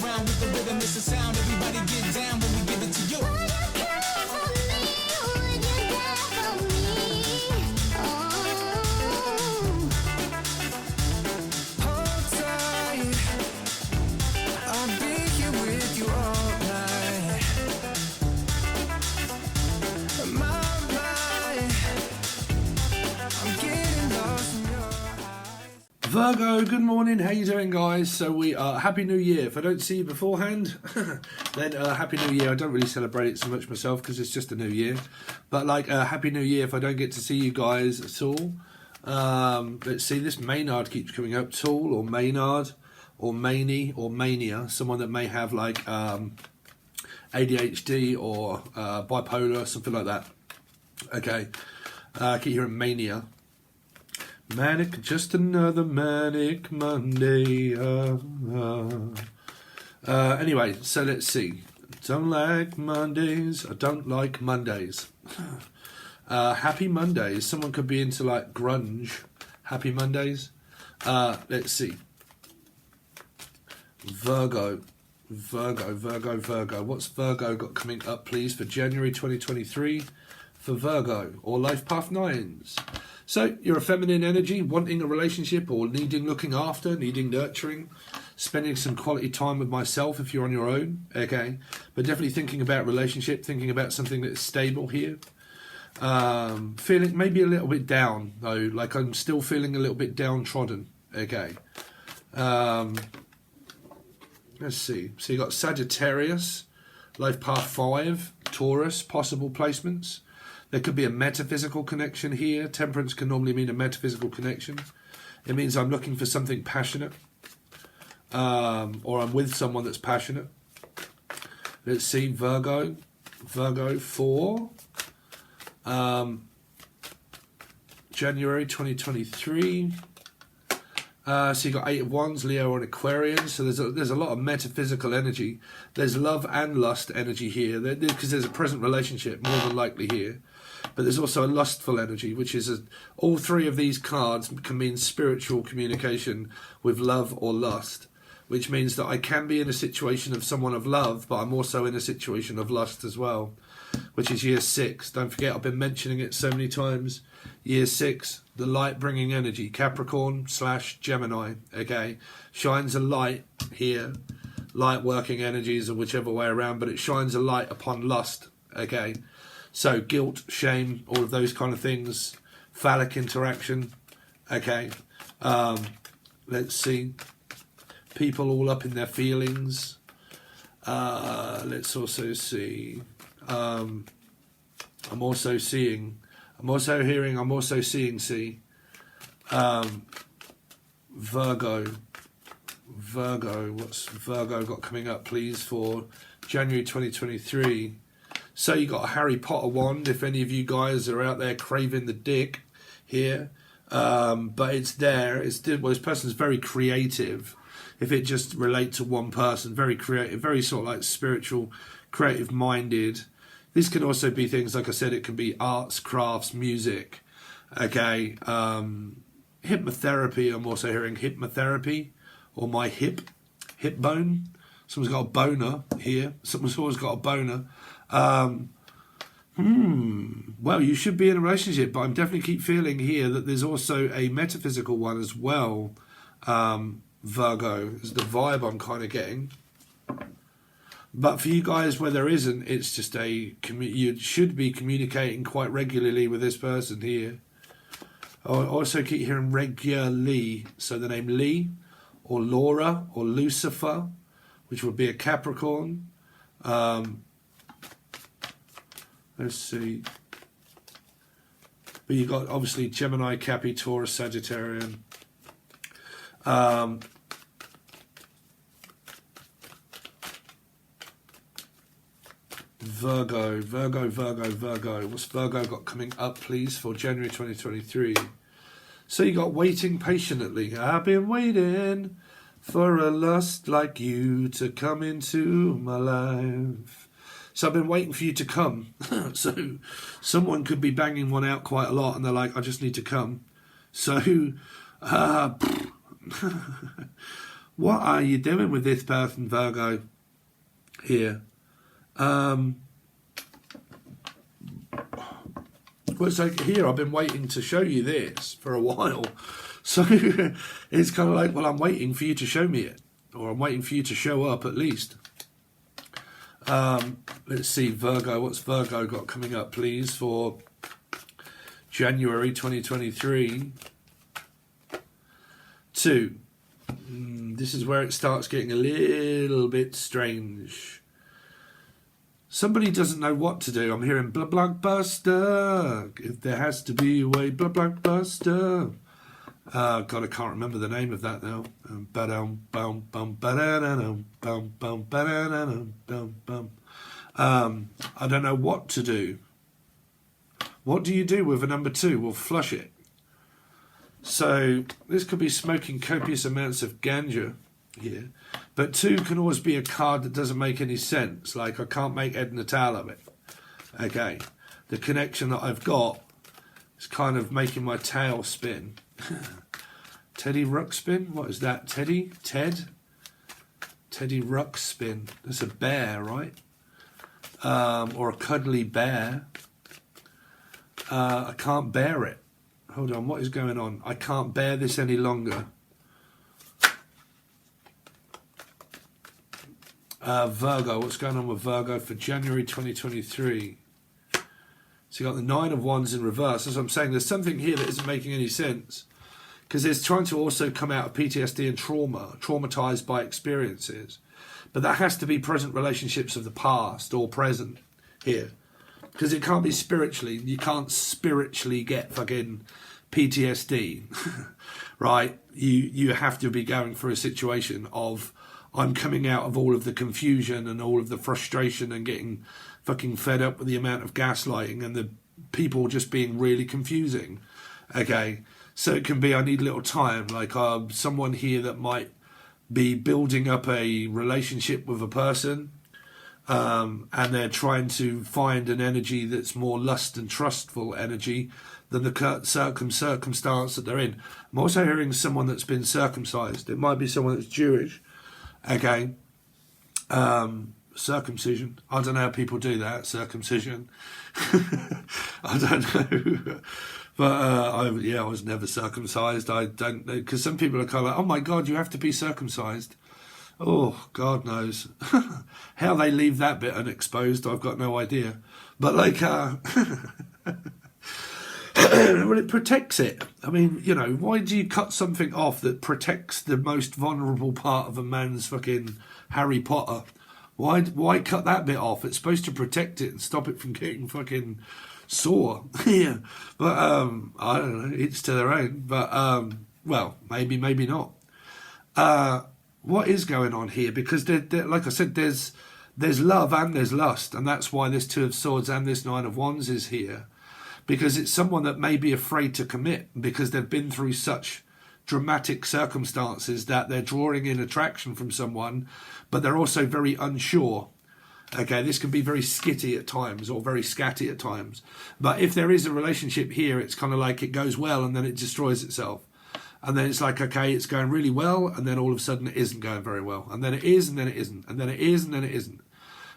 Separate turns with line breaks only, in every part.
around with the rhythm, it's a sound. Everybody get down when we give it to you.
Hold tight, I'll be here with you all night. My mind, I'm getting lost in your eyes.
Virgo, good morning. How you doing, guys? So we are Happy New Year. If I don't see you beforehand, then Happy New Year. I don't really celebrate it so much myself because it's just a new year. But like Happy New Year if I don't get to see you guys at all. Let's see, this Maynard keeps coming up. Tool or Maynard or Manie or Mania. Someone that may have like ADHD or bipolar, something like that. Okay. I keep hearing Mania. Manic, just another manic Monday. Anyway, so let's see. Don't like Mondays. I don't like Mondays. Happy Mondays. Someone could be into like grunge. Happy Mondays. Let's see. Virgo. What's Virgo got coming up, please, for January 2023 for Virgo or Life Path 9s? So you're a feminine energy, wanting a relationship or needing looking after, needing nurturing, spending some quality time with myself if you're on your own, okay? But definitely thinking about relationship, thinking about something that's stable here. Feeling maybe a little bit down, though, like I'm still feeling a little bit downtrodden, okay? Let's see. So you got Sagittarius, Life Path 5, Taurus, possible placements. There could be a metaphysical connection here. Temperance can normally mean a metaphysical connection. It means I'm looking for something passionate. Or I'm with someone that's passionate. Let's see, Virgo 4. January 2023. So you got 8 of Wands, Leo and Aquarian. So there's a lot of metaphysical energy. There's love and lust energy here, because there's a present relationship more than likely here. But there's also a lustful energy, which is all three of these cards can mean spiritual communication with love or lust, which means that I can be in a situation of someone of love, but I'm also in a situation of lust as well, which is year 6. Don't forget, I've been mentioning it so many times. Year 6, the light bringing energy, Capricorn/Gemini, okay, shines a light here, light working energies or whichever way around, but it shines a light upon lust, okay. So guilt, shame, all of those kind of things, phallic interaction, okay. Let's see, people all up in their feelings. Let's also see, I'm also seeing, I'm also hearing, I'm also seeing, Virgo, what's Virgo got coming up, please, for January 2023? So you got a Harry Potter wand, if any of you guys are out there craving the dick here. But it's there. Well, this person's very creative. If it just relates to one person, very creative, very sort of like spiritual, creative minded. This can also be things, like I said, it can be arts, crafts, music. Okay. Hypnotherapy, I'm also hearing hypnotherapy, or my hip bone. Someone's got a boner here. Someone's always got a boner. Well, you should be in a relationship, but I'm definitely keep feeling here that there's also a metaphysical one as well. Virgo is the vibe I'm kind of getting. But for you guys where there isn't, it's just you should be communicating quite regularly with this person here. I also keep hearing regularly, so the name Lee or Laura or Lucifer, which would be a Capricorn. Let's see. But you've got obviously Gemini, Cappy, Taurus, Sagittarian. Virgo. What's Virgo got coming up, please, for January 2023? So you got waiting patiently. I've been waiting for a lust like you to come into my life. So I've been waiting for you to come. So someone could be banging one out quite a lot and they're like, I just need to come. So What are you doing with this person, Virgo, here? Well, it's like here, I've been waiting to show you this for a while. So it's kind of like, well, I'm waiting for you to show me it. Or I'm waiting for you to show up at least. Let's see, Virgo. What's Virgo got coming up, please, for January 2023? 2. This is where it starts getting a little bit strange. Somebody doesn't know what to do. I'm hearing blah blockbuster. If there has to be a way, blah blockbuster. God, I can't remember the name of that now. I don't know what to do. What do you do with a number 2? Well, flush it. So this could be smoking copious amounts of ganja here. But 2 can always be a card that doesn't make any sense. Like, I can't make head nor tail of it. Okay. The connection that I've got is kind of making my tail spin. Teddy Ruxpin? What is that? Teddy? Ted? Teddy Ruxpin. That's a bear, right? Or a cuddly bear. I can't bear it. Hold on, what is going on? I can't bear this any longer. Virgo, what's going on with Virgo for January 2023? So you got the 9 of Wands in reverse. As I'm saying, there's something here that isn't making any sense. Because it's trying to also come out of PTSD and trauma, traumatized by experiences. But that has to be present relationships of the past or present here. Because it can't be spiritually. You can't spiritually get fucking PTSD, right? You have to be going through a situation of, I'm coming out of all of the confusion and all of the frustration and getting fucking fed up with the amount of gaslighting and the people just being really confusing. Okay, so it can be, I need a little time, like someone here that might be building up a relationship with a person, and they're trying to find an energy that's more lust and trustful energy than the circumstance that they're in. I'm also hearing someone that's been circumcised. It might be someone that's Jewish. Okay. Circumcision. I don't know how people do that. Circumcision. I don't know. But I was never circumcised. I don't know. Because some people are kind of like, oh my God, you have to be circumcised. Oh, God knows. How they leave that bit unexposed, I've got no idea. But like, well, it protects it. I mean, you know, why do you cut something off that protects the most vulnerable part of a man's fucking Harry Potter? Why cut that bit off? It's supposed to protect it and stop it from getting fucking sore. Yeah. But I don't know, it's to their own. But well, maybe not. What is going on here? Because like I said, there's love and there's lust, and that's why this 2 of Swords and this 9 of Wands is here. Because it's someone that may be afraid to commit because they've been through such dramatic circumstances that they're drawing in attraction from someone, but they're also very unsure. Okay, this can be very skitty at times or very scatty at times. But if there is a relationship here, it's kind of like it goes well and then it destroys itself. And then it's like, okay, it's going really well, and then all of a sudden it isn't going very well. And then it is, and then it isn't. And then it is, and then it isn't.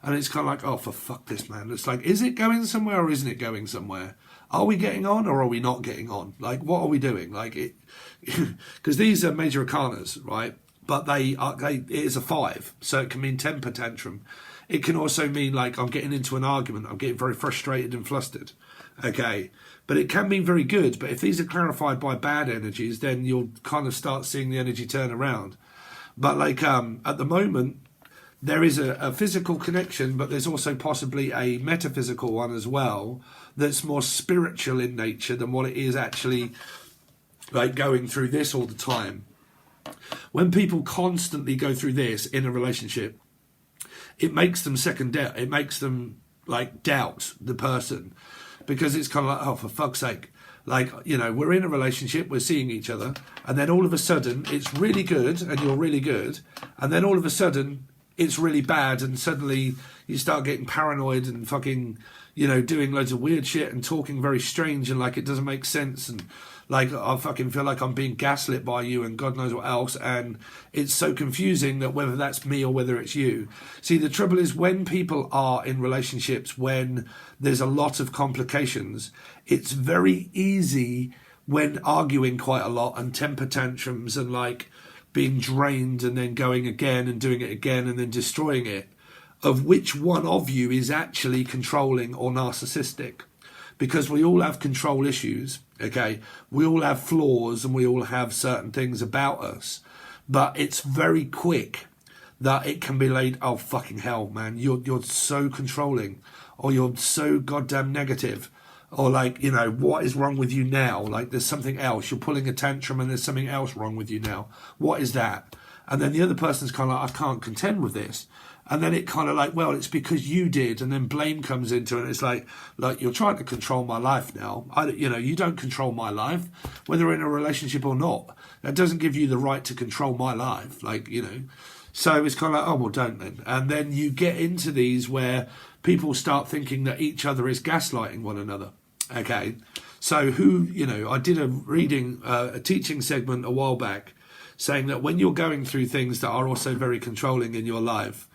And it's kind of like, oh, for fuck this, man. It's like, is it going somewhere or isn't it going somewhere? Are we getting on or are we not getting on? Like, what are we doing? Like, it, because these are major arcanas, right? But it is a 5, so it can mean temper tantrum. It can also mean like I'm getting into an argument. I'm getting very frustrated and flustered. Okay, but it can mean very good. But if these are clarified by bad energies, then you'll kind of start seeing the energy turn around. But like at the moment, there is a physical connection, but there's also possibly a metaphysical one as well that's more spiritual in nature than what it is actually like going through this all the time. When people constantly go through this in a relationship, it makes them it makes them like doubt the person, because it's kind of like, oh, for fuck's sake. Like, you know, we're in a relationship, we're seeing each other, and then all of a sudden it's really good and you're really good, and then all of a sudden it's really bad, and suddenly you start getting paranoid and fucking, you know, doing loads of weird shit and talking very strange and like it doesn't make sense and Like, I fucking feel like I'm being gaslit by you and God knows what else. And it's so confusing that whether that's me or whether it's you. See, the trouble is when people are in relationships, when there's a lot of complications, it's very easy when arguing quite a lot and temper tantrums and like being drained and then going again and doing it again and then destroying it, of which one of you is actually controlling or narcissistic. Because we all have control issues, okay? We all have flaws and we all have certain things about us. But it's very quick that it can be laid, oh, fucking hell, man, you're so controlling, or you're so goddamn negative, or like, you know, what is wrong with you now? Like, there's something else. You're pulling a tantrum and there's something else wrong with you now. What is that? And then the other person's kind of like, I can't contend with this. And then it kind of like, well, it's because you did. And then blame comes into it. It's like you're trying to control my life now. You don't control my life, whether we're in a relationship or not. That doesn't give you the right to control my life. Like, you know, so it's kind of like, oh, well, don't then. And then you get into these where people start thinking that each other is gaslighting one another. Okay. So I did a teaching segment a while back saying that when you're going through things that are also very controlling in your life,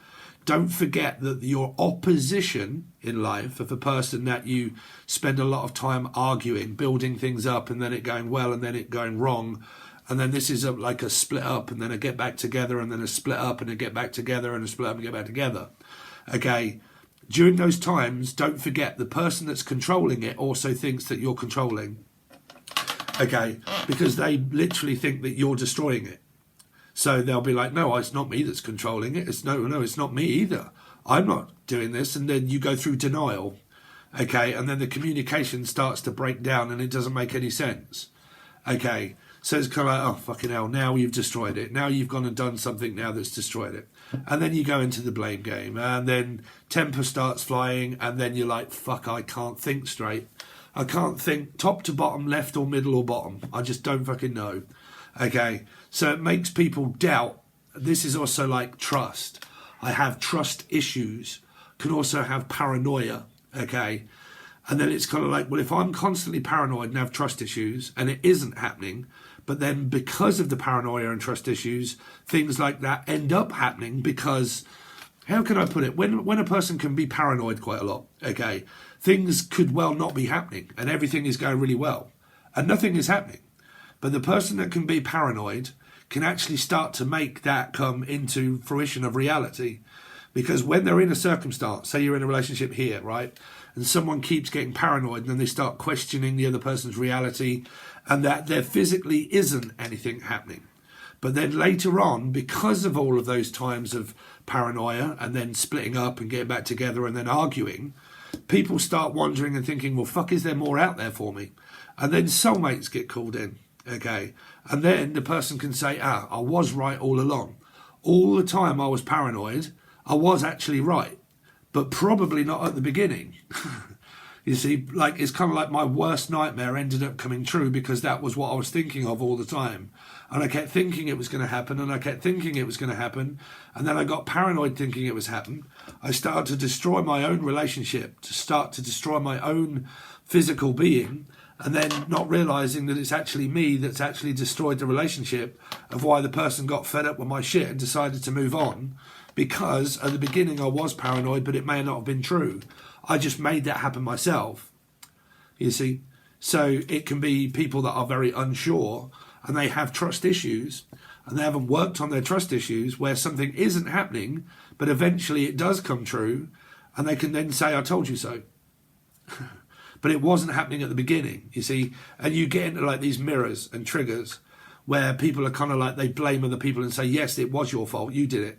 don't forget that your opposition in life of the person that you spend a lot of time arguing, building things up, and then it going well and then it going wrong. And then this is like a split up and then a get back together and then a split up and a get back together and a split up and get back together. Okay. During those times, don't forget the person that's controlling it also thinks that you're controlling. Okay. Because they literally think that you're destroying it. So they'll be like, no, it's not me that's controlling it. It's not me either. I'm not doing this. And then you go through denial. Okay. And then the communication starts to break down and it doesn't make any sense. Okay. So it's kind of like, oh, fucking hell, now you've destroyed it. Now you've gone and done something now that's destroyed it. And then you go into the blame game. And then temper starts flying. And then you're like, fuck, I can't think straight. I can't think top to bottom, left or middle or bottom. I just don't fucking know. Okay. So it makes people doubt. This is also like trust. I have trust issues. Can also have paranoia. Okay. And then it's kind of like, well, if I'm constantly paranoid and have trust issues and it isn't happening, but then because of the paranoia and trust issues, things like that end up happening because, how can I put it? When a person can be paranoid quite a lot, okay, things could well not be happening and everything is going really well and nothing is happening. But the person that can be paranoid can actually start to make that come into fruition of reality. Because when they're in a circumstance, say you're in a relationship here, right? And someone keeps getting paranoid and then they start questioning the other person's reality and that there physically isn't anything happening. But then later on, because of all of those times of paranoia and then splitting up and getting back together and then arguing, people start wondering and thinking, well, fuck, is there more out there for me? And then soulmates get called in. Okay, and then the person can say, I was right all along. All the time I was paranoid, I was actually right, but probably not at the beginning. You see, like it's kind of like my worst nightmare ended up coming true because that was what I was thinking of all the time. And I kept thinking it was going to happen and I kept thinking it was going to happen. And then I got paranoid thinking it was happening. I started to destroy my own relationship, to start to destroy my own physical being. And then not realising that it's actually me that's actually destroyed the relationship of why the person got fed up with my shit and decided to move on. Because at the beginning I was paranoid, but it may not have been true. I just made that happen myself. You see? So it can be people that are very unsure and they have trust issues and they haven't worked on their trust issues where something isn't happening, but eventually it does come true and they can then say, I told you so. But it wasn't happening at the beginning, you see. And you get into like these mirrors and triggers where people are kind of like, they blame other people and say, yes, it was your fault, you did it.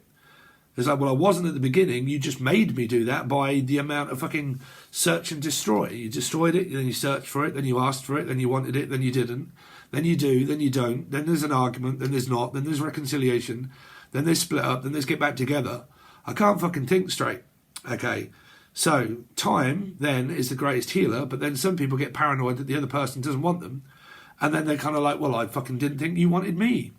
It's like, well, I wasn't at the beginning, you just made me do that by the amount of fucking search and destroy. You destroyed it, then you searched for it, then you asked for it, then you wanted it, then you didn't. Then you do, then you don't, then there's an argument, then there's not, then there's reconciliation, then there's split up, then there's get back together. I can't fucking think straight, okay. So time then is the greatest healer, but then some people get paranoid that the other person doesn't want them. And then they're kind of like, well, I fucking didn't think you wanted me.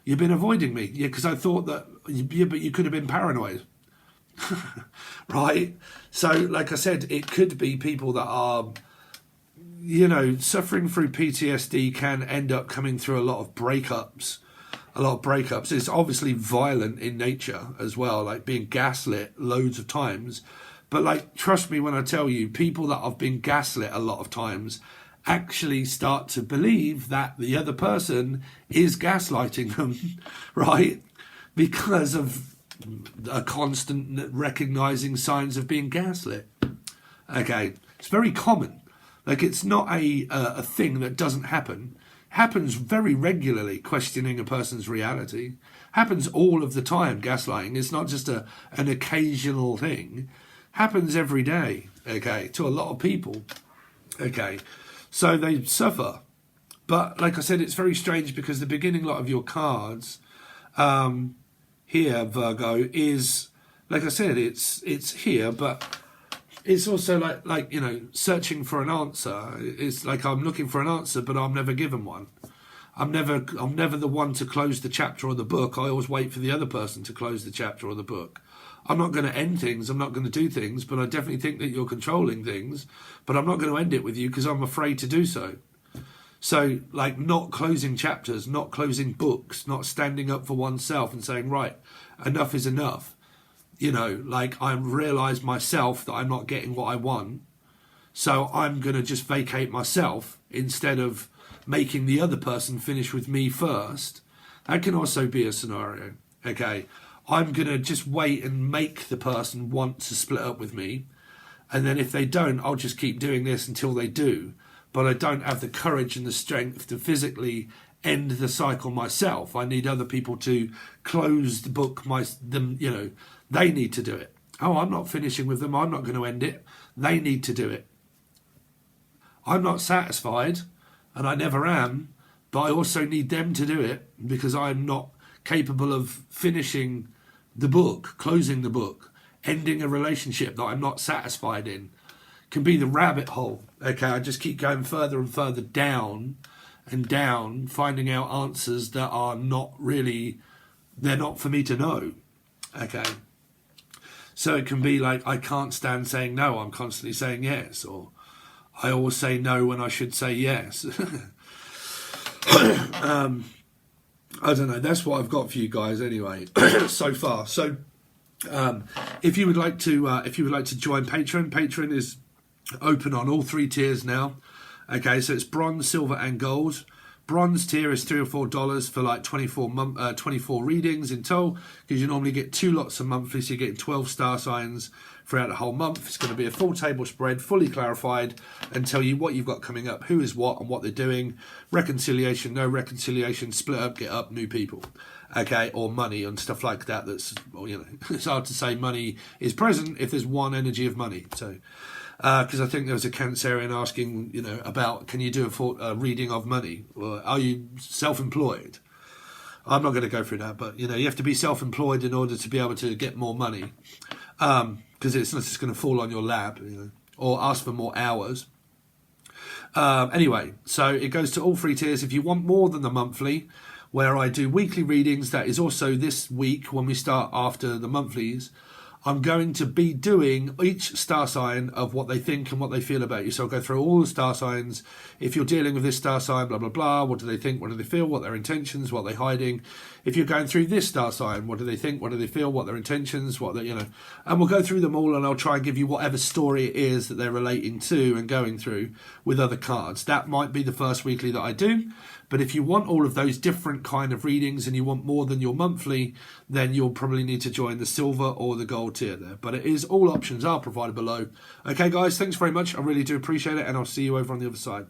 You've been avoiding me. Yeah, because I thought that, yeah, but you could have been paranoid. Right? So, like I said, it could be people that are, you know, suffering through PTSD can end up coming through a lot of breakups. It's obviously violent in nature as well, like being gaslit loads of times. But like, trust me when I tell you, people that have been gaslit a lot of times actually start to believe that the other person is gaslighting them, right? Because of a constant recognizing signs of being gaslit. Okay, it's very common. Like, it's not a thing that doesn't happen. Happens very regularly, questioning a person's reality. Happens all of the time, gaslighting. It's not just an occasional thing. Happens every day, okay, to a lot of people. Okay, so they suffer. But like I said, it's very strange because the beginning lot of your cards here, Virgo, is, like I said, it's here, but it's also like you know, searching for an answer. It's like I'm looking for an answer, but I'm never given one. I'm never the one to close the chapter or the book. I always wait for the other person to close the chapter or the book. I'm not going to end things. I'm not going to do things, but I definitely think that you're controlling things. But I'm not going to end it with you because I'm afraid to do so. So, like, not closing chapters, not closing books, not standing up for oneself and saying, right, enough is enough. You know, like, I realise myself that I'm not getting what I want. So I'm going to just vacate myself instead of making the other person finish with me first. That can also be a scenario. Okay, I'm going to just wait and make the person want to split up with me. And then if they don't, I'll just keep doing this until they do. But I don't have the courage and the strength to physically end the cycle myself. I need other people to close the book, you know, they need to do it. Oh, I'm not finishing with them. I'm not going to end it. They need to do it. I'm not satisfied, and I never am, but I also need them to do it because I'm not capable of finishing the book, closing the book, ending a relationship that I'm not satisfied in. Can be the rabbit hole. Okay, I just keep going further and further down and down, finding out answers that are not really, they're not for me to know. Okay. So it can be like, I can't stand saying no, I'm constantly saying yes, or I always say no when I should say yes. I don't know, that's what I've got for you guys anyway, so far. So if you would like to join Patreon is open on all 3 tiers now. Okay, so it's bronze, silver and gold. Bronze tier is $3 or $4 for like 24 readings in total, because you normally get 2 lots a monthly, so you're getting 12 star signs throughout the whole month. It's going to be a full table spread, fully clarified, and tell you what you've got coming up, who is what and what they're doing, reconciliation, no reconciliation, split up, get up, new people, okay, or money and stuff like that. That's, well, you know, it's hard to say money is present if there's one energy of money. So because I think there was a Cancerian asking, you know, about can you do a reading of money? Or are you self-employed? I'm not going to go through that, but you know, you have to be self-employed in order to be able to get more money, because it's not just going to fall on your lap, you know, or ask for more hours. Anyway, so it goes to all 3 tiers. If you want more than the monthly, where I do weekly readings, that is also this week when we start after the monthlies. I'm going to be doing each star sign of what they think and what they feel about you. So I'll go through all the star signs. If you're dealing with this star sign, blah, blah, blah, what do they think? What do they feel? What are their intentions? What are they hiding? If you're going through this star sign, what do they think? What do they feel? What are their intentions? What they, you know, and we'll go through them all, and I'll try and give you whatever story it is that they're relating to and going through with other cards. That might be the first weekly that I do. But if you want all of those different kind of readings and you want more than your monthly, then you'll probably need to join the silver or the gold tier there. But it is, all options are provided below. Okay, guys, thanks very much. I really do appreciate it, and I'll see you over on the other side.